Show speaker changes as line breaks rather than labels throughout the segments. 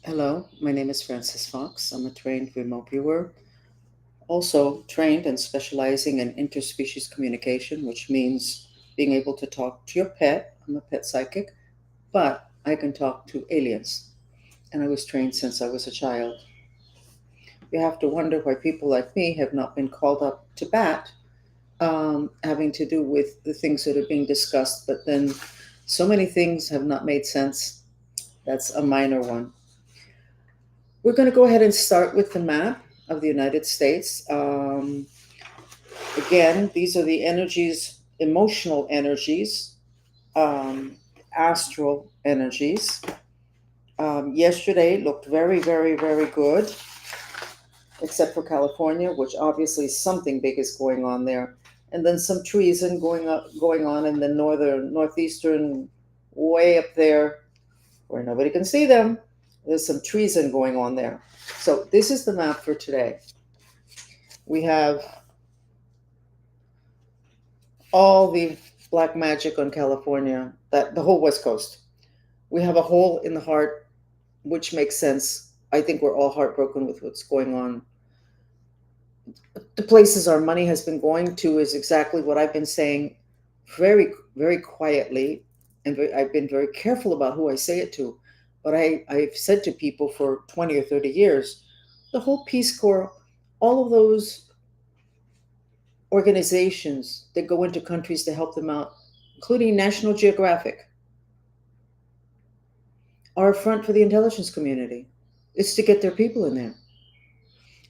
Hello, my name is Francis Fox. I'm a trained remote viewer, also trained and specializing in interspecies communication, which means being able to talk to your pet. I'm a pet psychic, but I can talk to aliens. And I was trained since I was a child. You have to wonder why people like me have not been called up to bat, having to do with the things that are being discussed, but then so many things have not made sense. That's a minor one. We're going to go ahead and start with the map of the United States. Again, these are the energies, emotional energies, um, astral energies. Yesterday looked very, very, very good, except for California, which obviously something big is going on there. And then some treason going on in the northeastern, way up there, where nobody can see them. There's some treason going on there. So this is the map for today. We have all the black magic on California, that the whole West Coast. We have a hole in the heart, which makes sense. I think we're all heartbroken with what's going on. The places our money has been going to is exactly what I've been saying very, very quietly. And I've been very careful about who I say it to. But I've said to people for 20 or 30 years, the whole Peace Corps, all of those organizations that go into countries to help them out, including National Geographic, are a front for the intelligence community. It's to get their people in there.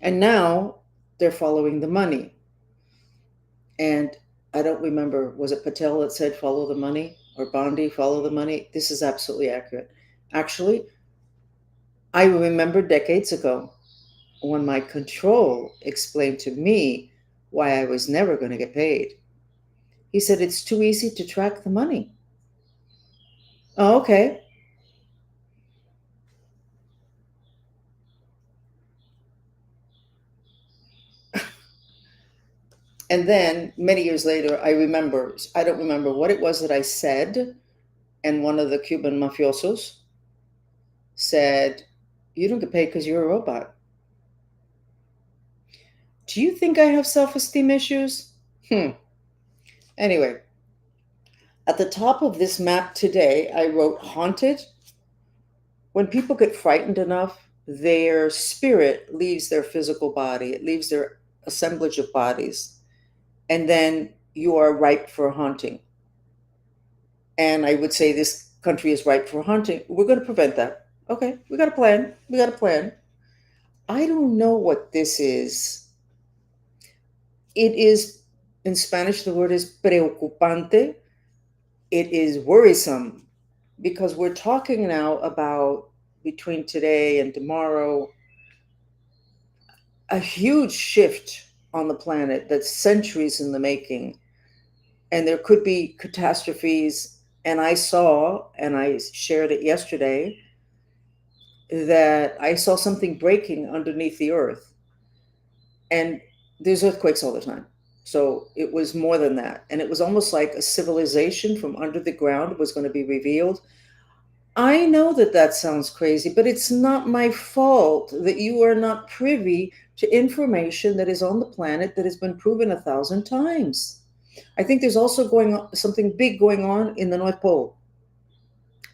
And now they're following the money. And I don't remember, was it Patel that said follow the money or Bondi, follow the money? This is absolutely accurate. Actually, I remember decades ago when my control explained to me why I was never going to get paid. He said, it's too easy to track the money. Oh, okay. And then many years later, I don't remember what it was that I said. And one of the Cuban mafiosos said, you don't get paid because you're a robot. Do you think I have self esteem issues? Anyway, at the top of this map today, I wrote haunted. When people get frightened enough, their spirit leaves their physical body, it leaves their assemblage of bodies. And then you are ripe for haunting. And I would say this country is ripe for haunting. We're going to prevent that. Okay, we got a plan. We got a plan. I don't know what this is. It is, in Spanish, the word is preocupante. It is worrisome because we're talking now about between today and tomorrow a huge shift on the planet that's centuries in the making. And there could be catastrophes. And I saw, and I shared it yesterday, that I saw something breaking underneath the earth. And there's earthquakes all the time. So it was more than that. And it was almost like a civilization from under the ground was going to be revealed. I know that that sounds crazy, but it's not my fault that you are not privy to information that is on the planet that has been proven 1,000 times. I think there's also going on something big going on in the North Pole,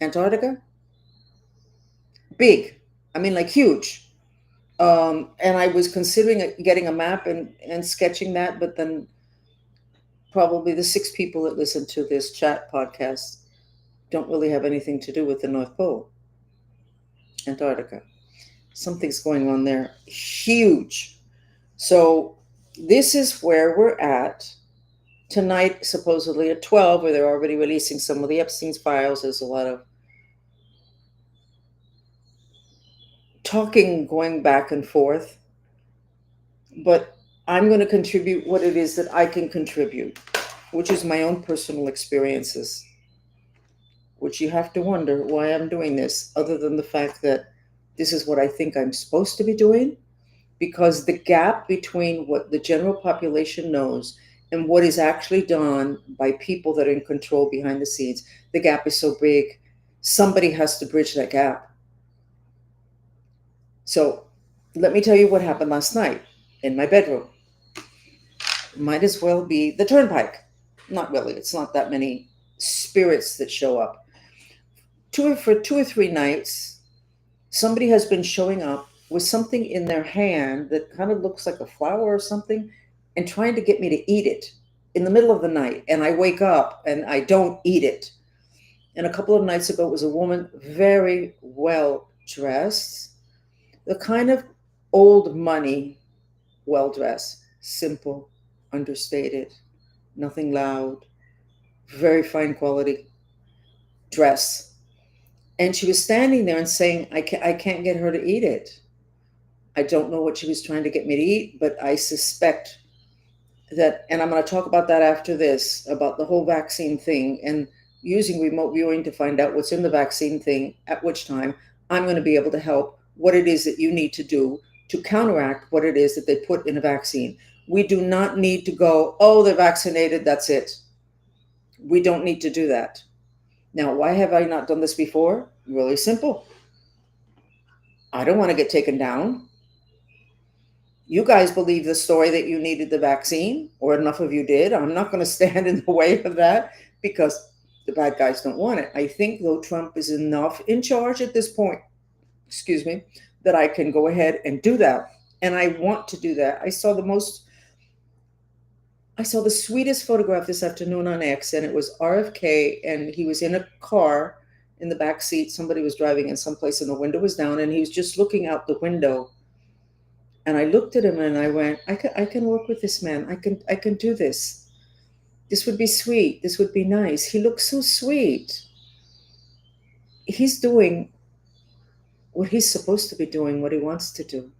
Antarctica. Big, I mean, like huge. And I was considering getting a map and sketching that, but then probably the 6 people that listen to this chat podcast don't really have anything to do with the North Pole, Antarctica. Something's going on there, huge. So this is where we're at tonight, supposedly at 12, where they're already releasing some of the Epstein's files. There's a lot of talking going back and forth, but I'm going to contribute what it is that I can contribute, which is my own personal experiences, which you have to wonder why I'm doing this, other than the fact that this is what I think I'm supposed to be doing, because the gap between what the general population knows and what is actually done by people that are in control behind the scenes, the gap is so big. Somebody has to bridge that gap. So let me tell you what happened last night in my bedroom. Might as well be the turnpike. Not really, it's not that many spirits that show up. For 2 or 3 nights, somebody has been showing up with something in their hand that kind of looks like a flower or something and trying to get me to eat it in the middle of the night. And I wake up and I don't eat it. And a couple of nights ago, it was a woman very well dressed, the kind of old money, well dressed, simple, understated, nothing loud, very fine quality dress. And she was standing there and saying, I can't get her to eat it. I don't know what she was trying to get me to eat, but I suspect that, and I'm going to talk about that after this, about the whole vaccine thing and using remote viewing to find out what's in the vaccine thing, at which time I'm going to be able to help what it is that you need to do to counteract what it is that they put in a vaccine. We do not need to go, oh, they're vaccinated, that's it. We don't need to do that. Now, why have I not done this before? Really simple. I don't want to get taken down. You guys believe the story that you needed the vaccine, or enough of you did. I'm not going to stand in the way of that because the bad guys don't want it. I think, though, Trump is enough in charge at this point, excuse me, that I can go ahead and do that. And I want to do that. I saw the sweetest photograph this afternoon on X, and it was RFK, and he was in a car in the back seat. Somebody was driving in someplace, and the window was down, and he was just looking out the window. And I looked at him and I went, I can work with this man. I can do this. This would be sweet. This would be nice. He looks so sweet. He's doing what he's supposed to be doing, what he wants to do.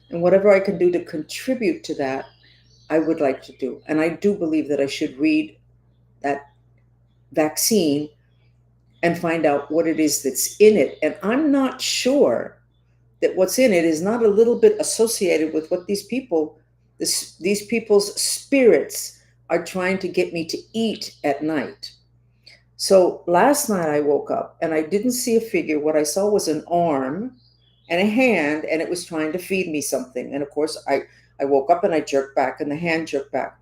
And whatever I can do to contribute to that, I would like to do. And I do believe that I should read that vaccine and find out what it is that's in it. And I'm not sure that what's in it is not a little bit associated with what these people's spirits are trying to get me to eat at night. So last night I woke up and I didn't see a figure. What I saw was an arm and a hand, and it was trying to feed me something. And of course, I woke up and I jerked back, and the hand jerked back.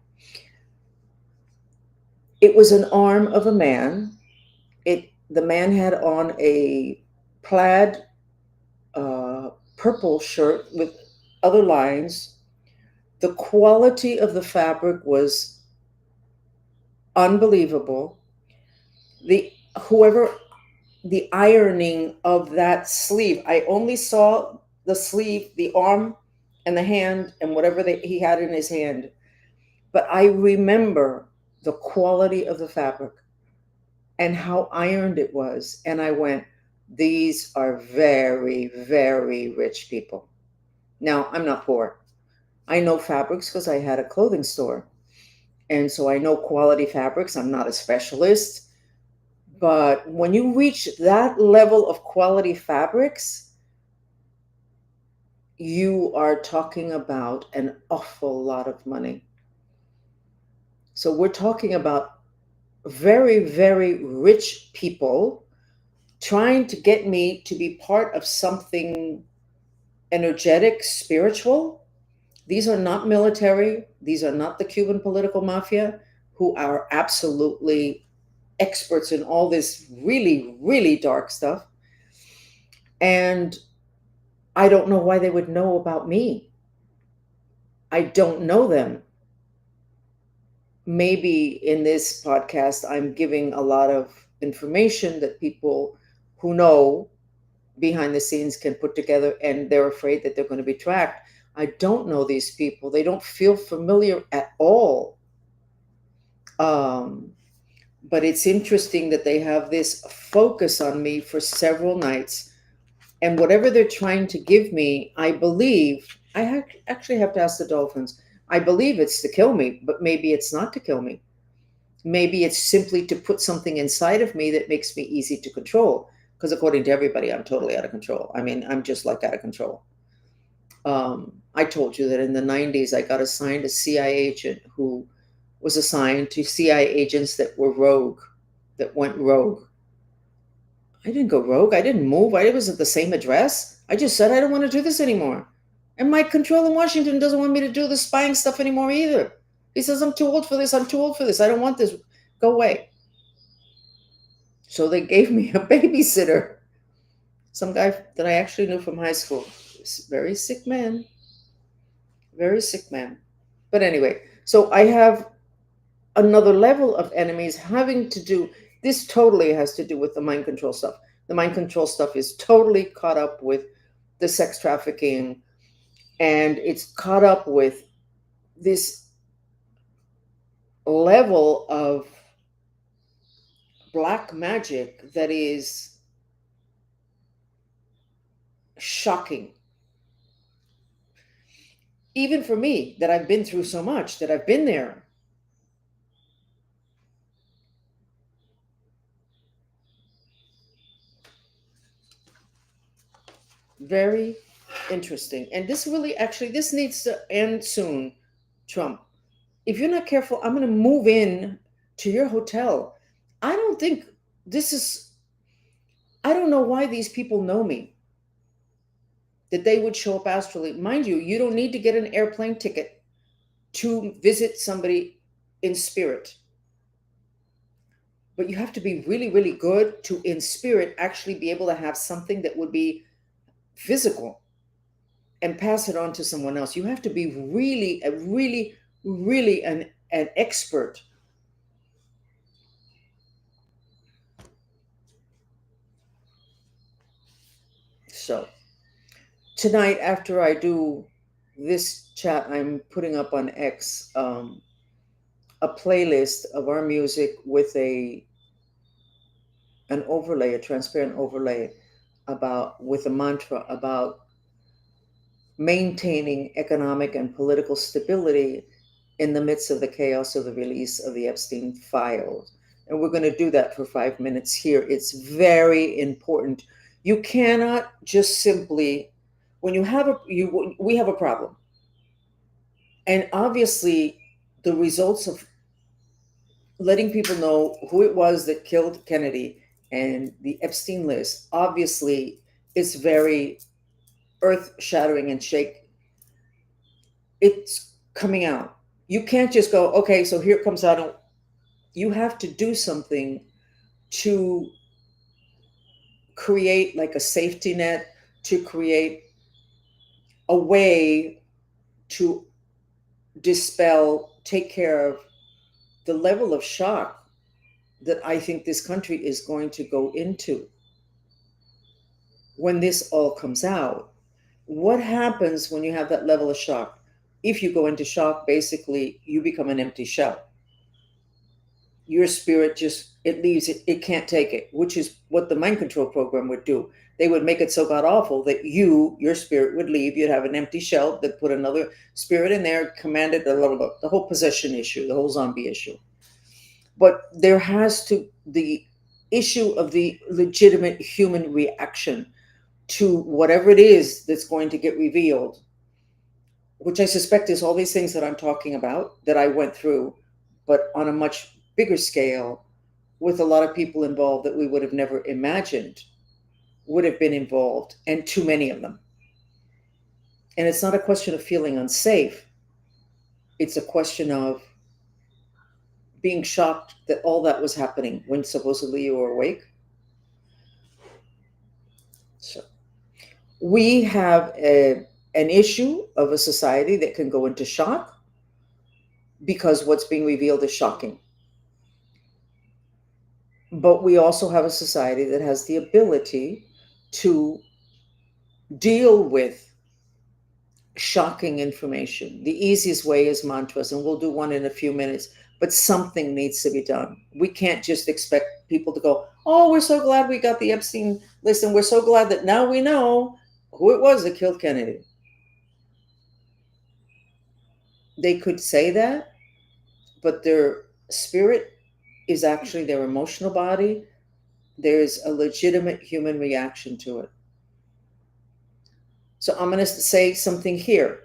It was an arm of a man. The man had on a plaid purple shirt with other lines. The quality of the fabric was unbelievable. The whoever the ironing of that sleeve, I only saw the sleeve, the arm, and the hand, and whatever he had in his hand. But I remember the quality of the fabric and how ironed it was. And I went, these are very, very rich people. Now, I'm not poor. I know fabrics because I had a clothing store. And so I know quality fabrics. I'm not a specialist. But when you reach that level of quality fabrics, you are talking about an awful lot of money. So we're talking about very, very rich people trying to get me to be part of something energetic, spiritual. These are not military. These are not the Cuban political mafia, who are absolutely experts in all this really, really dark stuff. And I don't know why they would know about me. I don't know them. Maybe in this podcast, I'm giving a lot of information that people who know behind the scenes can put together, and they're afraid that they're going to be tracked. I don't know these people. They don't feel familiar at all. But it's interesting that they have this focus on me for several nights. And whatever they're trying to give me, I believe, actually have to ask the dolphins. I believe it's to kill me, but maybe it's not to kill me. Maybe it's simply to put something inside of me that makes me easy to control. Because according to everybody, I'm totally out of control. I mean, I'm just like out of control. I told you that in the 90s, I got assigned a CIA agent who was assigned to CIA agents that were rogue, that went rogue. I didn't go rogue. I didn't move. I was at the same address. I just said I don't want to do this anymore. And my control in Washington doesn't want me to do the spying stuff anymore either. He says, I'm too old for this. I'm too old for this. I don't want this. Go away. So they gave me a babysitter, some guy that I actually knew from high school. Very sick man. Very sick man. But anyway, so I have another level of enemies having to do, this totally has to do with the mind control stuff. The mind control stuff is totally caught up with the sex trafficking, and it's caught up with this level of black magic that is shocking. Even for me, that I've been through so much, that I've been there. Very interesting. And this really, actually, this needs to end soon, Trump. If you're not careful, I'm going to move in to your hotel. I don't think this is, I don't know why these people know me, that they would show up astrally. Mind you, you don't need to get an airplane ticket to visit somebody in spirit. But you have to be really, really good to, in spirit, actually be able to have something that would be physical and pass it on to someone else. You have to be really an expert. So tonight, after I do this chat, I'm putting up on X a playlist of our music with an overlay, a transparent overlay about, with a mantra about maintaining economic and political stability in the midst of the chaos of the release of the Epstein files. And we're going to do that for 5 minutes here. It's very important. You cannot just simply, when you have we have a problem. And obviously, the results of letting people know who it was that killed Kennedy and the Epstein list, obviously, is very earth shattering and shake. It's coming out. You can't just go, okay, so here it comes out. You have to do something to create like a safety net, to create a way to dispel, take care of the level of shock that I think this country is going to go into when this all comes out. What happens when you have that level of shock? If you go into shock, basically you become an empty shell. Your spirit just, it leaves it, it can't take it, which is what the mind control program would do. They would make it so god awful that your spirit would leave. You'd have an empty shell that put another spirit in there, commanded the whole possession issue, the whole zombie issue. But there has to, the issue of the legitimate human reaction to whatever it is that's going to get revealed, which I suspect is all these things that I'm talking about that I went through, but on a much bigger scale, with a lot of people involved that we would have never imagined would have been involved, and too many of them. And it's not a question of feeling unsafe. It's a question of being shocked that all that was happening when supposedly you were awake. So we have an issue of a society that can go into shock because what's being revealed is shocking. But we also have a society that has the ability to deal with shocking information. The easiest way is mantras, and we'll do one in a few minutes, but something needs to be done. We can't just expect people to go, oh, we're so glad we got the Epstein list, and we're so glad that now we know who it was that killed Kennedy. They could say that, but their spirit is actually their emotional body. There's a legitimate human reaction to it. So I'm going to say something here.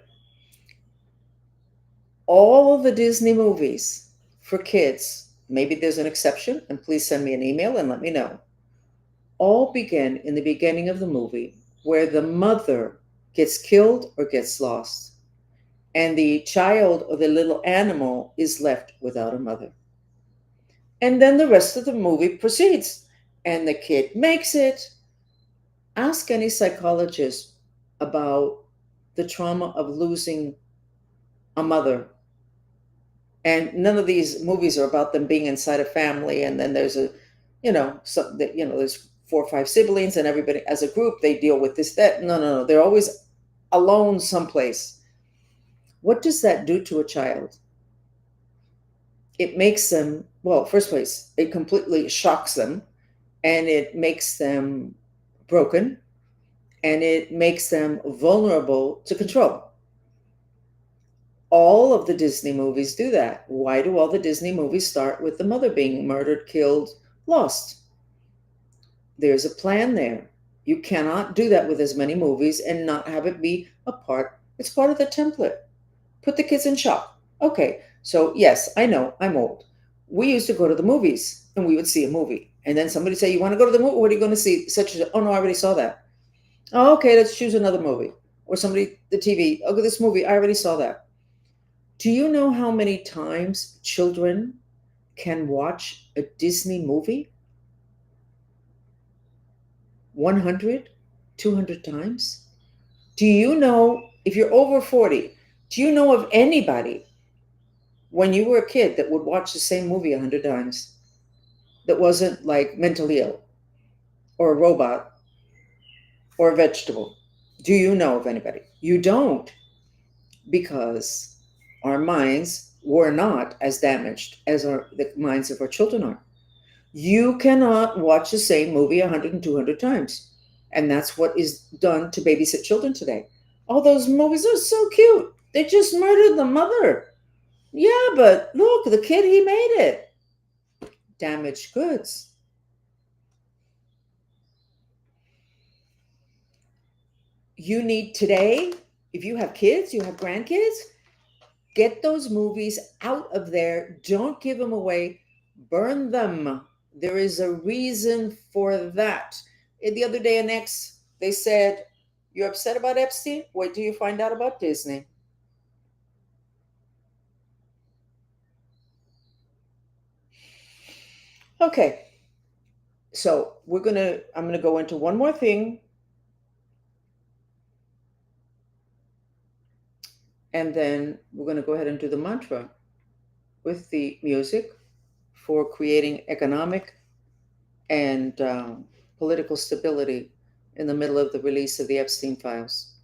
All of the Disney movies for kids, maybe there's an exception, and please send me an email and let me know. all begin in the beginning of the movie where the mother gets killed or gets lost, and the child or the little animal is left without a mother. And then the rest of the movie proceeds, and the kid makes it. Ask any psychologist about the trauma of losing a mother. And none of these movies are about them being inside a family, and then there's a, there's 4 or 5 siblings, and everybody as a group they deal with this, that. No, no, no. They're always alone someplace. What does that do to a child? It makes them, well, first place, it completely shocks them, and it makes them broken, and it makes them vulnerable to control. All of the Disney movies do that. Why do all the Disney movies start with the mother being murdered, killed, lost? There's a plan there. You cannot do that with as many movies and not have it be a part. It's part of the template. Put the kids in shock. Okay, so yes, I know, I'm old. We used to go to the movies and we would see a movie. And then somebody say, "You want to go to the movie? What are you going to see?" Oh no, I already saw that. Oh, okay, let's choose another movie. Or somebody, the TV, okay, this movie, I already saw that. Do you know how many times children can watch a Disney movie? 100, 200 times? Do you know, if you're over 40, do you know of anybody when you were a kid that would watch the same movie 100 times that wasn't like mentally ill or a robot or a vegetable? Do you know of anybody? You don't, because our minds were not as damaged as the minds of our children are. You cannot watch the same movie 100 and 200 times. And that's what is done to babysit children today. All those movies are so cute. They just murdered the mother. Yeah, but look, the kid, he made it. Damaged goods. You need today, if you have kids, you have grandkids, get those movies out of there. Don't give them away. Burn them. There is a reason for that. The other day, an ex, they said, "You're upset about Epstein? Wait till you find out about Disney." Okay, so I'm gonna go into one more thing, and then we're gonna go ahead and do the mantra with the music for creating economic and political stability in the middle of the release of the Epstein files.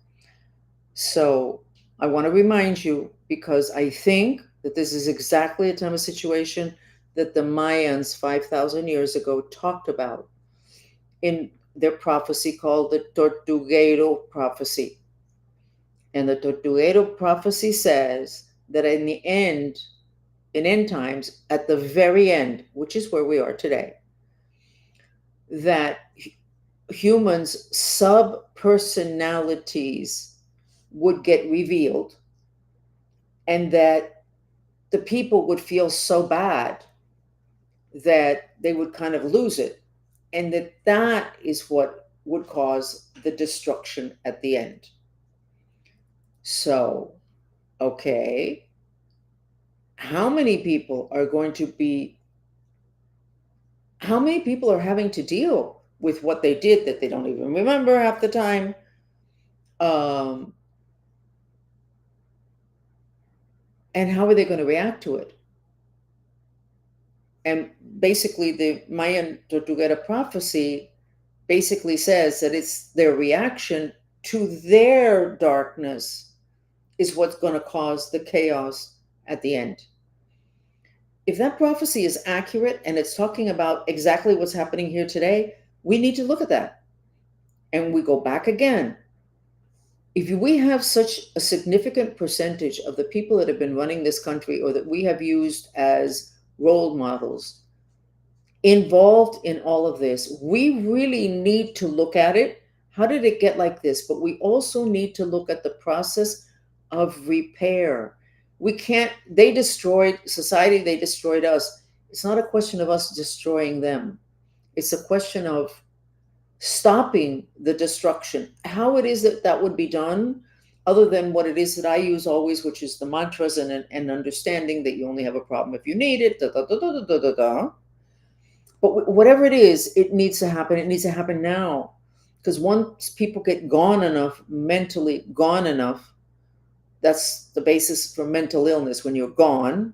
So I want to remind you, because I think that this is exactly a time of situation that the Mayans 5,000 years ago talked about in their prophecy called the Tortuguero prophecy. And the Tortuguero prophecy says that in end times, at the very end, which is where we are today, that humans' sub personalities would get revealed, and that the people would feel so bad that they would kind of lose it, and that is what would cause the destruction at the end. So, okay, how many people are going to be how many people are having to deal with what they did that they don't even remember half the time? um, and how are they going to react to it? And basically, the Mayan Tortuguera prophecy basically says that it's their reaction to their darkness is what's going to cause the chaos at the end. If that prophecy is accurate and it's talking about exactly what's happening here today, we need to look at that. And we go back again. If we have such a significant percentage of the people that have been running this country, or that we have used as role models, involved in all of this, we really need to look at it. How did it get like this? But we also need to look at the process of repair. We can't, they destroyed society, they destroyed us. It's not a question of us destroying them. It's a question of stopping the destruction. How it is that that would be done, other than what it is that I use always, which is the mantras and understanding that you only have a problem if you need it, da, da, da, da, da, da, da. But whatever it is, it needs to happen. It needs to happen now. Because once people get gone enough, mentally gone enough, that's the basis for mental illness. When you're gone,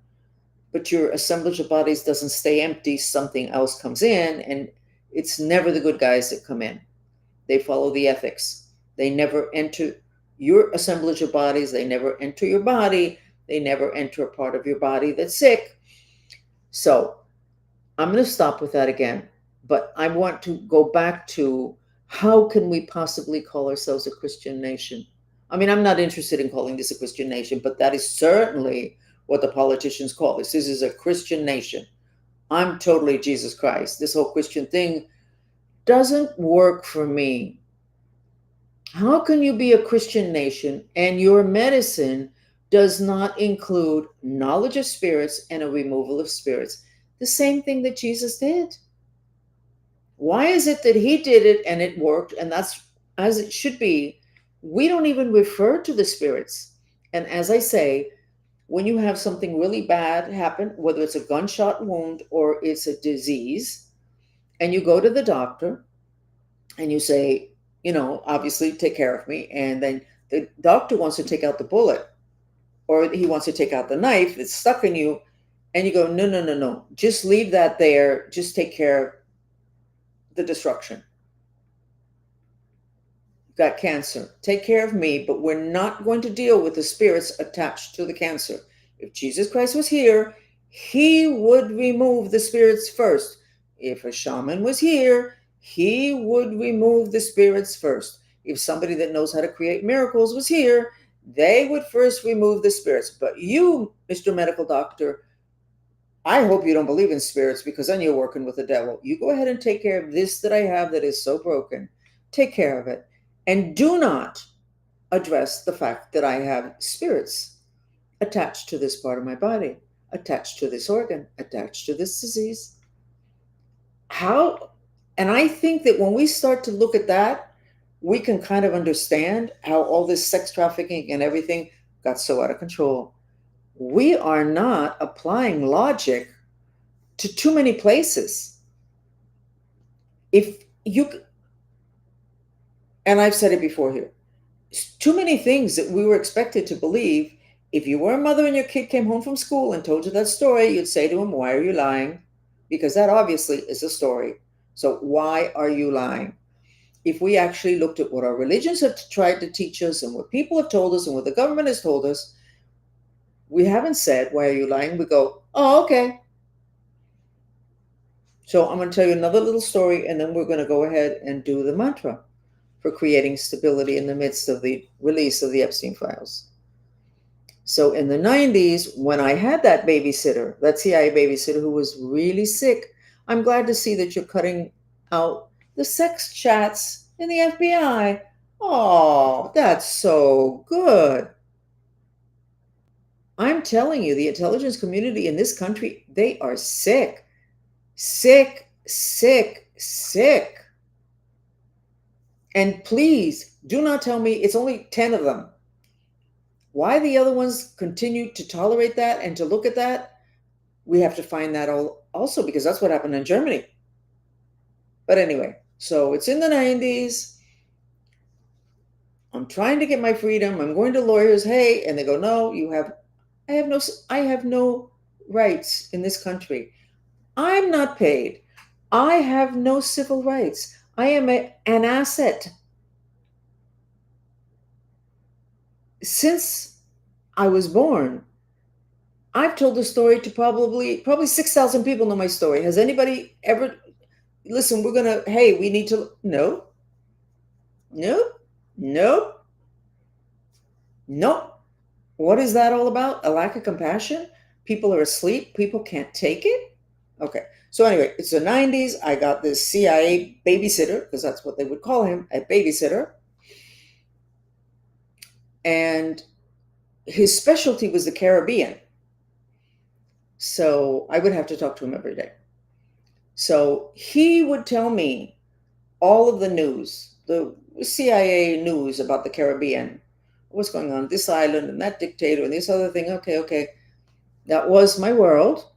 but your assemblage of bodies doesn't stay empty, something else comes in, and it's never the good guys that come in. They follow the ethics. They never enter your assemblage of bodies. They never enter your body. They never enter a part of your body that's sick. So I'm going to stop with that again. But I want to go back to, how can we possibly call ourselves a Christian nation? I mean, I'm not interested in calling this a Christian nation, but that is certainly what the politicians call this. This is a Christian nation. I'm totally Jesus Christ. This whole Christian thing doesn't work for me. How can you be a Christian nation and your medicine does not include knowledge of spirits and a removal of spirits? The same thing that Jesus did. Why is it that he did it and it worked, and that's as it should be? We don't even refer to the spirits. And as I say, when you have something really bad happen, whether it's a gunshot wound or it's a disease, and you go to the doctor and you say, obviously take care of me, and then the doctor wants to take out the bullet, or he wants to take out the knife that's stuck in you, and you go, no, no, no, no, just leave that there, just take care of the destruction. You've got cancer, take care of me, but we're not going to deal with the spirits attached to the cancer. If Jesus Christ was here, he would remove the spirits first. If a shaman was here, he would remove the spirits first. If somebody that knows how to create miracles was here, they would first remove the spirits. But you, Mr. Medical Doctor, I hope you don't believe in spirits, because then you're working with the devil. You go ahead and take care of this that I have that is so broken. Take care of it. And do not address the fact that I have spirits attached to this part of my body, attached to this organ, attached to this disease. How? And I think that when we start to look at that, we can kind of understand how all this sex trafficking and everything got so out of control. We are not applying logic to too many places. If you, and I've said it before here, too many things that we were expected to believe. If you were a mother and your kid came home from school and told you that story, you'd say to him, why are you lying? Because that obviously is a story. So why are you lying? If we actually looked at what our religions have tried to teach us and what people have told us and what the government has told us, we haven't said, why are you lying? We go, oh, okay. So I'm going to tell you another little story, and then we're going to go ahead and do the mantra for creating stability in the midst of the release of the Epstein files. So in the 90s, when I had that babysitter, that CIA babysitter who was really sick, I'm glad to see that you're cutting out the sex chats in the FBI. Oh, that's so good. I'm telling you, the intelligence community in this country, they are sick, sick, sick, sick. And please do not tell me it's only 10 of them. Why the other ones continue to tolerate that and to look at that, we have to find that also, because that's what happened in Germany. But anyway, so it's in the 90s. I'm trying to get my freedom. I'm going to lawyers. Hey, and they go, no, I have no rights in this country. I'm not paid. I have no civil rights. I am an asset. Since I was born, I've told the story to probably 6,000 people know my story. Has anybody ever, listen, we need to, no, no, no, no. What is that all about? A lack of compassion? People are asleep. People can't take it. Okay. So anyway, it's the 90s. I got this CIA babysitter, because that's what they would call him, a babysitter. And his specialty was the Caribbean. So I would have to talk to him every day. So he would tell me all of the news, the CIA news about the Caribbean, what's going on, this island and that dictator and this other thing. Okay, okay. That was my world,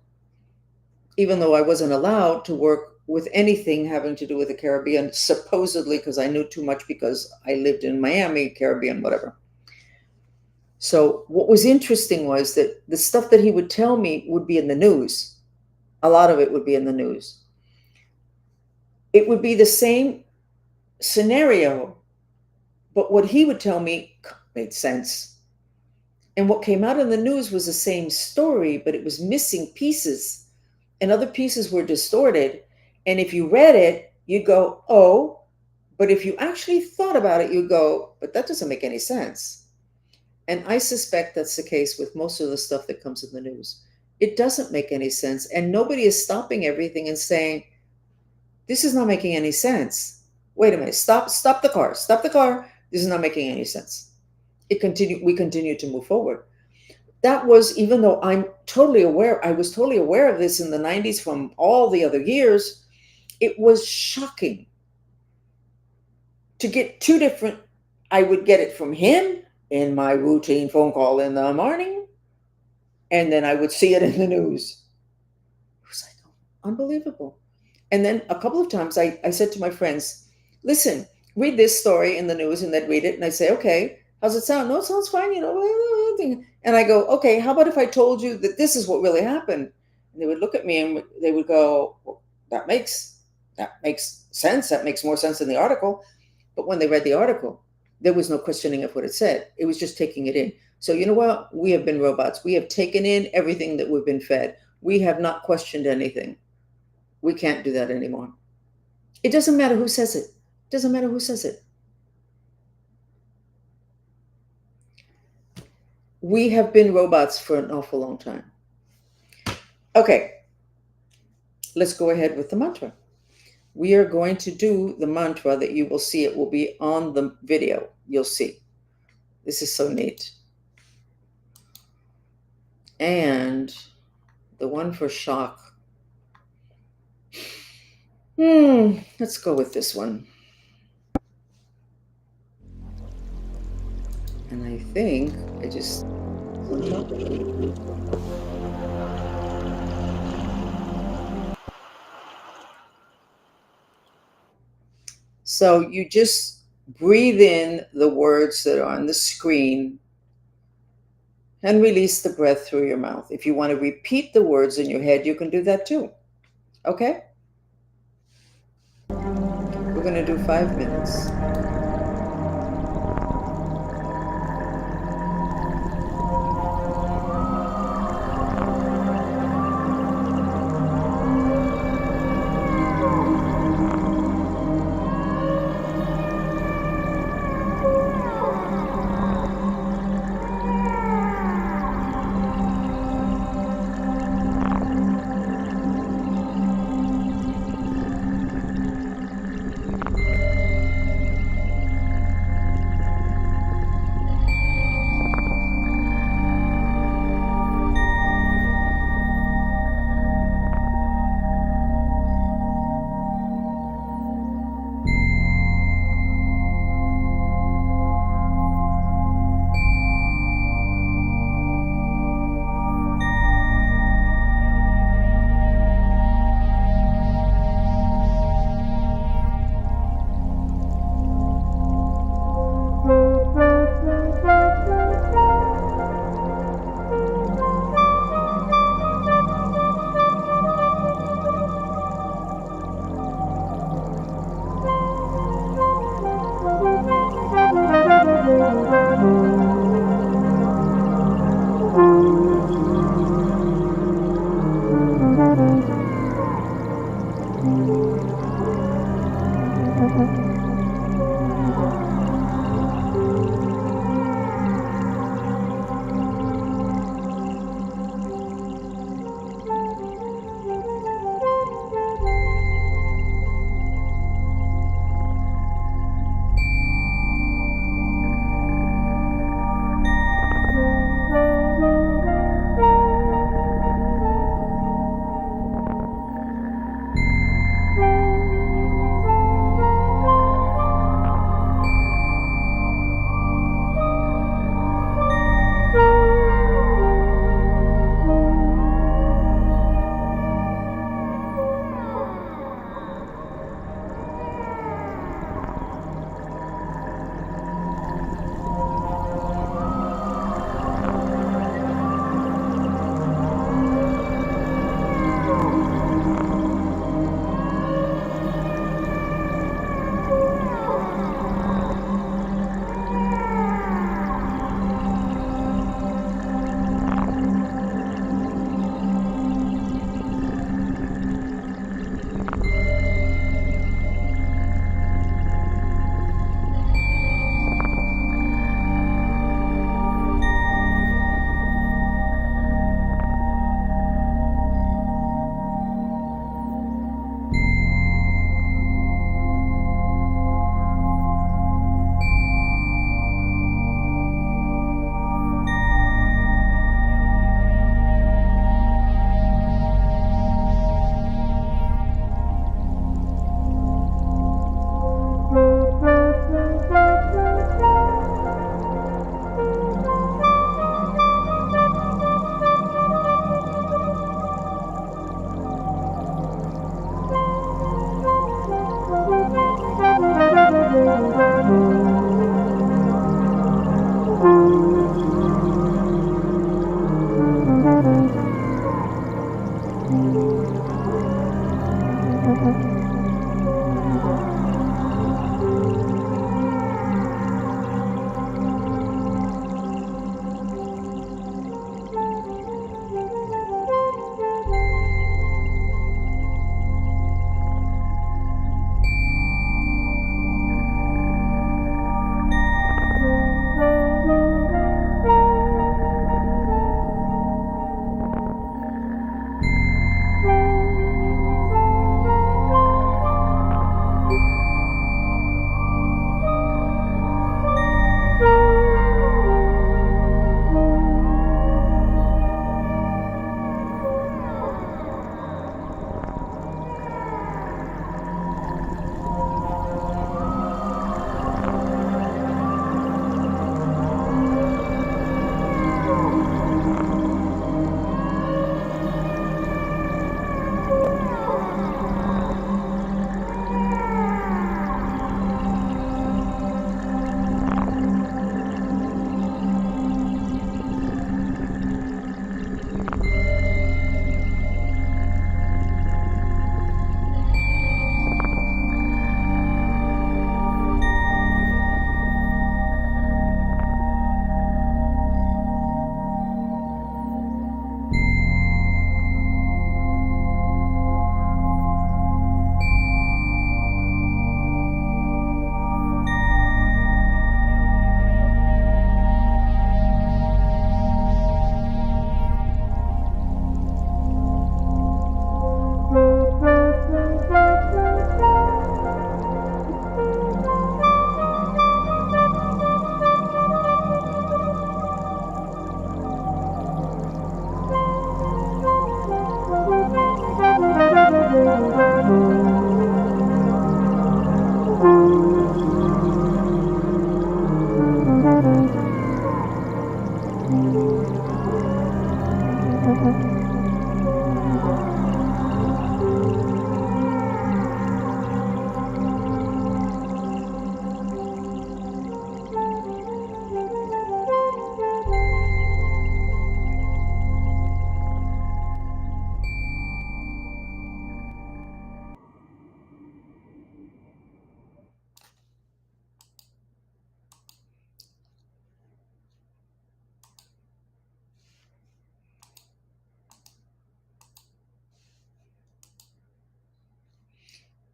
even though I wasn't allowed to work with anything having to do with the Caribbean, supposedly because I knew too much because I lived in Miami, Caribbean, whatever. So what was interesting was that the stuff that he would tell me would be in the news. A lot of it would be in the news. It would be the same scenario, but what he would tell me made sense. And what came out in the news was the same story, but it was missing pieces, and other pieces were distorted. And if you read it, you'd go, oh, but if you actually thought about it, you'd go, but that doesn't make any sense. And I suspect that's the case with most of the stuff that comes in the news. It doesn't make any sense. And nobody is stopping everything and saying, this is not making any sense. Wait a minute, stop the car, stop the car. This is not making any sense. We continue to move forward. That was, even though I was totally aware of this in the 90s from all the other years, it was shocking to get two different. I would get it from him in my routine phone call in the morning, and then I would see it in the news. It was like, unbelievable. And then a couple of times I said to my friends, listen, read this story in the news, and they'd read it, and I'd say, okay, how's it sound? No, it sounds fine, And I go, okay, how about if I told you that this is what really happened? And they would look at me and they would go, well, that makes sense. That makes more sense than the article. But when they read the article, there was no questioning of what it said. It was just taking it in. So you know what? We have been robots. We have taken in everything that we've been fed. We have not questioned anything. We can't do that anymore. It doesn't matter who says it. It doesn't matter who says it. We have been robots for an awful long time. Okay, let's go ahead with the mantra. We are going to do the mantra that you will see. It will be on the video. You'll see. This is so neat. And the one for shock. Let's go with this one. And I think I just... So you just breathe in the words that are on the screen and release the breath through your mouth. If you want to repeat the words in your head, you can do that too. Okay? We're going to do 5 minutes.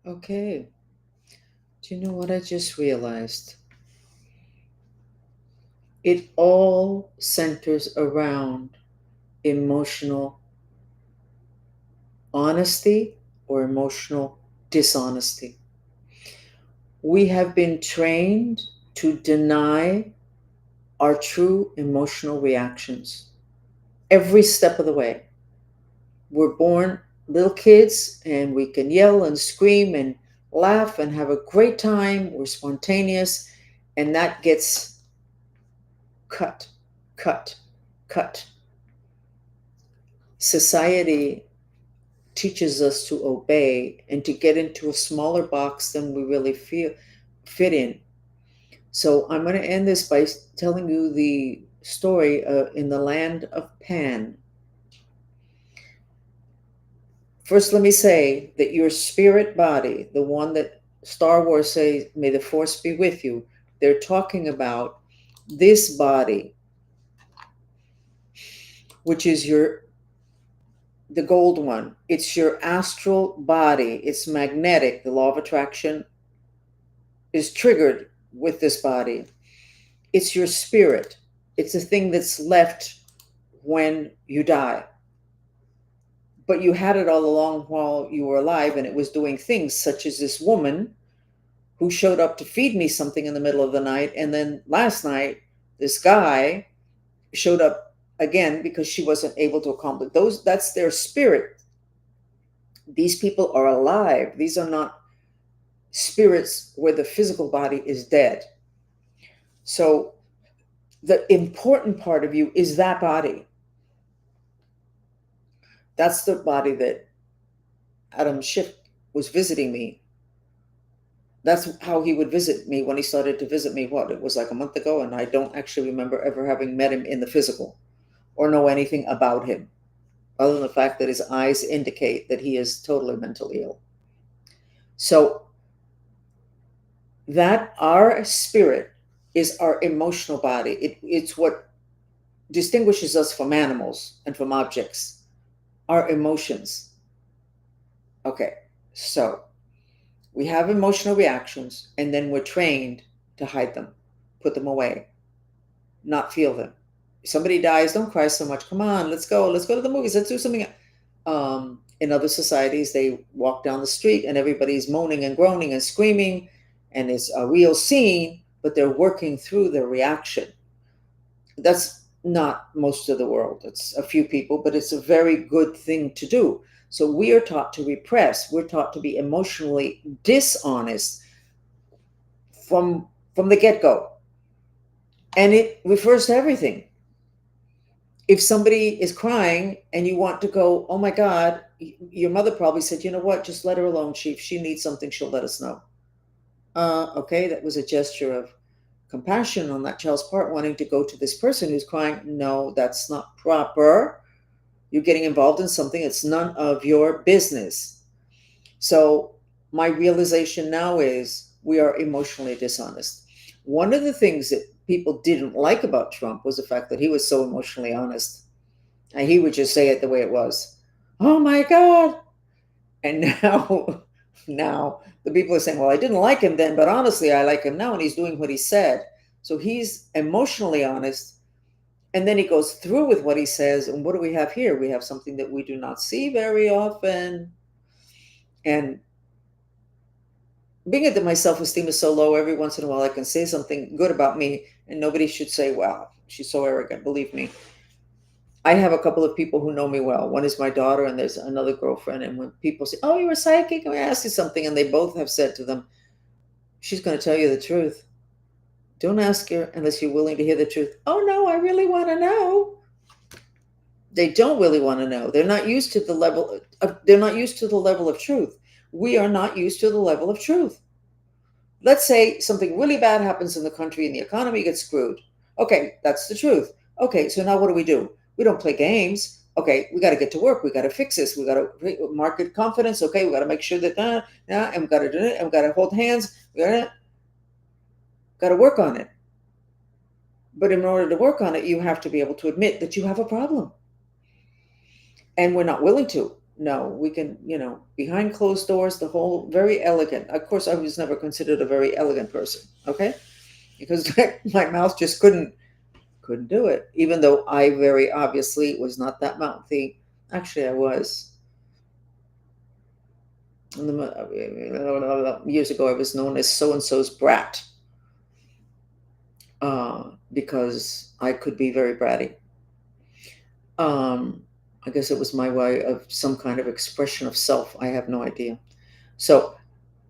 Okay. Do you know what I just realized? It all centers around emotional honesty or emotional dishonesty. We have been trained to deny our true emotional reactions every step of the way. We're born little kids and we can yell and scream and laugh and have a great time. We're spontaneous, and that gets cut, cut, cut. Society teaches us to obey and to get into a smaller box than we really feel fit in. So I'm going to end this by telling you the story in the land of Pan. First, let me say that your spirit body, the one that Star Wars says, may the force be with you, they're talking about this body, which is the gold one. It's your astral body. It's magnetic. The law of attraction is triggered with this body. It's your spirit. It's the thing that's left when you die. But you had it all along while you were alive, and it was doing things such as this woman who showed up to feed me something in the middle of the night. And then last night, this guy showed up again because she wasn't able to accomplish those. That's their spirit. These people are alive. These are not spirits where the physical body is dead. So the important part of you is that body. That's the body that Adam Schiff was visiting me. That's how he would visit me when he started to visit me. What? It was like a month ago, and I don't actually remember ever having met him in the physical or know anything about him, other than the fact that his eyes indicate that he is totally mentally ill. So that our spirit is our emotional body. It's what distinguishes us from animals and from objects, our emotions. Okay, so we have emotional reactions, and then we're trained to hide them, put them away, not feel them. If somebody dies, don't cry so much. Come on, let's go. Let's go to the movies. Let's do something. In other societies, they walk down the street and everybody's moaning and groaning and screaming, and it's a real scene, but they're working through their reaction. That's not most of the world. It's a few people, but it's a very good thing to do. So we are taught to repress. We're taught to be emotionally dishonest from the get-go. And it refers to everything. If somebody is crying and you want to go, oh my God, your mother probably said, you know what, just let her alone. If she needs something, she'll let us know. Okay, that was a gesture of compassion on that child's part, wanting to go to this person who's crying. No, that's not proper. You're getting involved in something that's none of your business. So my realization now is we are emotionally dishonest. One of the things that people didn't like about Trump was the fact that he was so emotionally honest. And he would just say it the way it was. Oh my God. And now, now the people are saying, well, I didn't like him then, but honestly, I like him now, and he's doing what he said. So he's emotionally honest. And then he goes through with what he says. And what do we have here? We have something that we do not see very often. And being that my self-esteem is so low, every once in a while I can say something good about me, and nobody should say, wow, she's so arrogant. Believe me. I have a couple of people who know me well. One is my daughter, and there's another girlfriend. And when people say, oh, you're a psychic, I ask you something, and they both have said to them, she's going to tell you the truth. Don't ask her unless you're willing to hear the truth. Oh, no, I really want to know. They don't really want to know. They're not used to the level of truth. We are not used to the level of truth. Let's say something really bad happens in the country and the economy gets screwed. Okay, that's the truth. Okay, so now what do? We don't play games. Okay, we got to get to work. We got to fix this. We got to market confidence. Okay, we got to make sure that and we got to do it. And we got to hold hands. We got to work on it. But in order to work on it, you have to be able to admit that you have a problem. And we're not willing to. No, we can, behind closed doors, the whole very elegant. Of course, I was never considered a very elegant person, okay? Because my mouth just couldn't do it, even though I very obviously was not that mouthy. Actually, I was. Years ago, I was known as so and so's brat, because I could be very bratty. Um, I guess it was my way of some kind of expression of self. I have no idea. So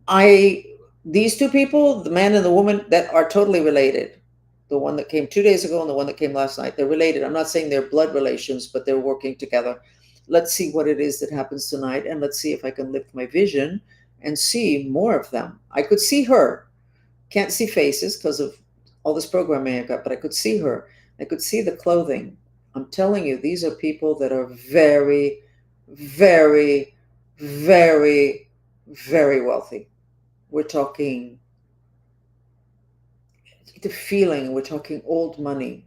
I, these two people, the man and the woman, that are totally related. The one that came 2 days ago and the one that came last night, they're related. I'm not saying they're blood relations, but they're working together. Let's see what it is that happens tonight, and let's see if I can lift my vision and see more of them. I could see her. Can't see faces because of all this programming I got, but I could see her. I could see the clothing. I'm telling you, these are people that are very, very, very, very wealthy. We're talking the feeling, we're talking old money.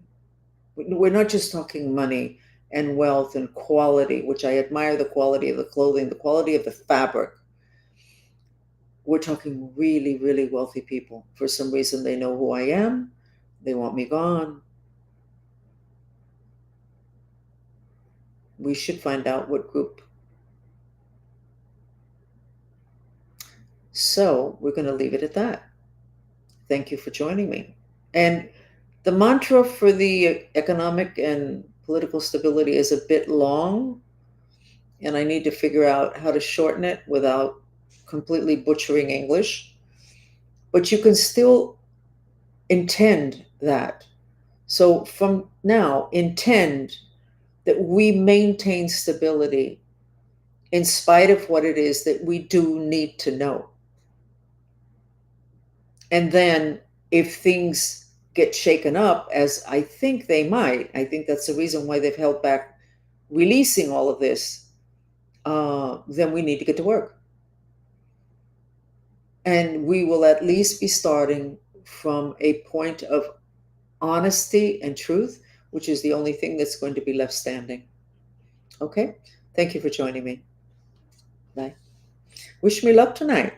We're not just talking money and wealth and quality, which I admire the quality of the clothing, the quality of the fabric. We're talking really, really wealthy people. For some reason, they know who I am. They want me gone. We should find out what group. So we're going to leave it at that. Thank you for joining me. And the mantra for the economic and political stability is a bit long, and I need to figure out how to shorten it without completely butchering English. But you can still intend that. So from now, intend that we maintain stability in spite of what it is that we do need to know. And then if things get shaken up, as I think they might, I think that's the reason why they've held back releasing all of this, then we need to get to work. And we will at least be starting from a point of honesty and truth, which is the only thing that's going to be left standing. Okay? Thank you for joining me. Bye. Wish me luck tonight.